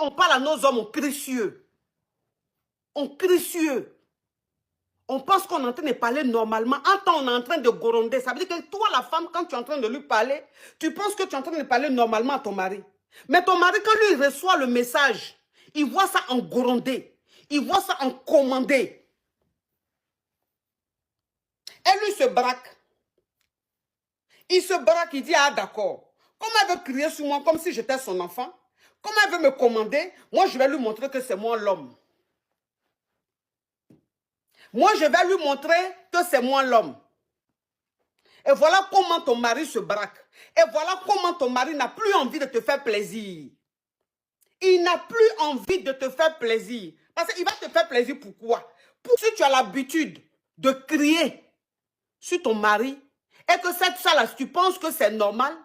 on parle à nos hommes, on crie cieux. On crie cieux. On pense qu'on est en train de parler normalement. En temps, on est en train de gronder. Ça veut dire que toi, la femme, quand tu es en train de lui parler, tu penses que tu es en train de parler normalement à ton mari. Mais ton mari, quand lui il reçoit le message, il voit ça en gronder. Il voit ça en commander. Et lui se braque. Il se braque, il dit, ah d'accord. Comme elle veut crier sur moi comme si j'étais son enfant, comme elle veut me commander, moi je vais lui montrer que c'est moi l'homme. Moi je vais lui montrer que c'est moi l'homme. Et voilà comment ton mari se braque. Et voilà comment ton mari n'a plus envie de te faire plaisir. Il n'a plus envie de te faire plaisir. Parce qu'il va te faire plaisir pourquoi? Si tu as l'habitude de crier sur ton mari et que cette ça-là, tu penses que c'est normal,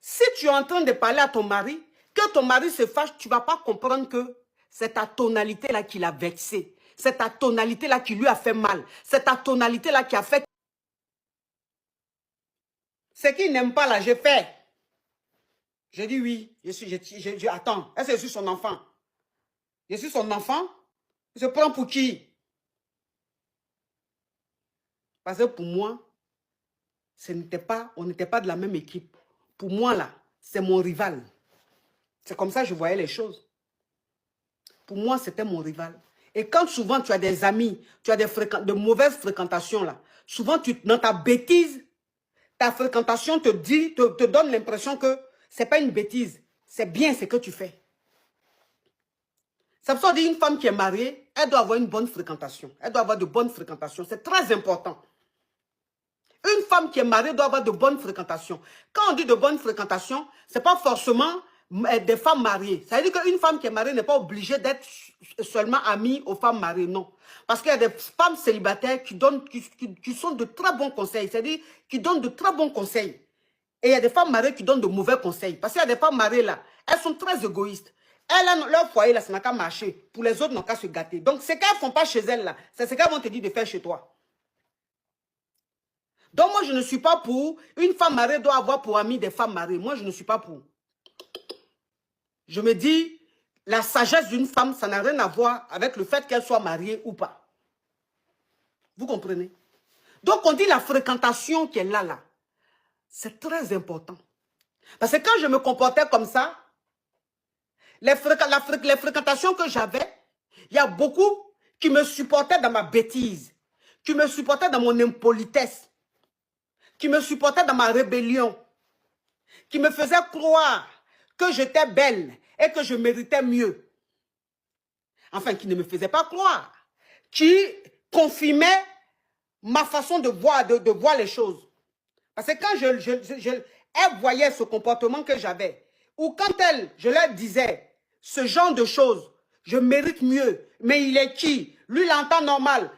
si tu es en train de parler à ton mari, que ton mari se fâche, tu ne vas pas comprendre que c'est ta tonalité-là qui l'a vexé. C'est ta tonalité-là qui lui a fait mal. C'est ta tonalité-là qui a fait... Ce qu'il n'aime pas là, j'ai fait. Je dis oui. Attends, est-ce que je suis son enfant? Je suis son enfant? Je prends pour qui? Parce que pour moi, on n'était pas de la même équipe. Pour moi, là, c'est mon rival. C'est comme ça que je voyais les choses. Pour moi, c'était mon rival. Et quand souvent tu as des amis, tu as de mauvaises fréquentations, là, souvent dans ta bêtise, ta fréquentation te donne l'impression que ce n'est pas une bêtise, c'est bien ce que tu fais. C'est pour ça qu'on dit une femme qui est mariée, elle doit avoir une bonne fréquentation. Elle doit avoir de bonnes fréquentations. C'est très important. Une femme qui est mariée doit avoir de bonnes fréquentations. Quand on dit de bonnes fréquentations, ce n'est pas forcément des femmes mariées. Ça veut dire qu'une femme qui est mariée n'est pas obligée d'être seulement amie aux femmes mariées, non. Parce qu'il y a des femmes célibataires qui sont de très bons conseils, c'est-à-dire qui donnent de très bons conseils. Et il y a des femmes mariées qui donnent de mauvais conseils. Parce qu'il y a des femmes mariées là, elles sont très égoïstes. Elles, leur foyer là, ça n'a qu'à marcher. Pour les autres, n'ont qu'à se gâter. Donc, ce qu'elles ne font pas chez elles là, c'est ce qu'elles vont te dire de faire chez toi. Donc, moi, je ne suis pas pour... Une femme mariée doit avoir pour amie des femmes mariées. Moi, je ne suis pas pour. Je me dis, la sagesse d'une femme, ça n'a rien à voir avec le fait qu'elle soit mariée ou pas. Vous comprenez? Donc, on dit la fréquentation qui est là. C'est très important. Parce que quand je me comportais comme ça, les fréquentations que j'avais, il y a beaucoup qui me supportaient dans ma bêtise, qui me supportaient dans mon impolitesse, qui me supportaient dans ma rébellion, qui me faisaient croire que j'étais belle et que je méritais mieux. Enfin, qui ne me faisaient pas croire, qui confirmaient ma façon de voir les choses. Parce que quand elle voyait ce comportement que j'avais, ou quand je leur disais ce genre de choses, je mérite mieux, mais il est qui? Lui, il entend normal.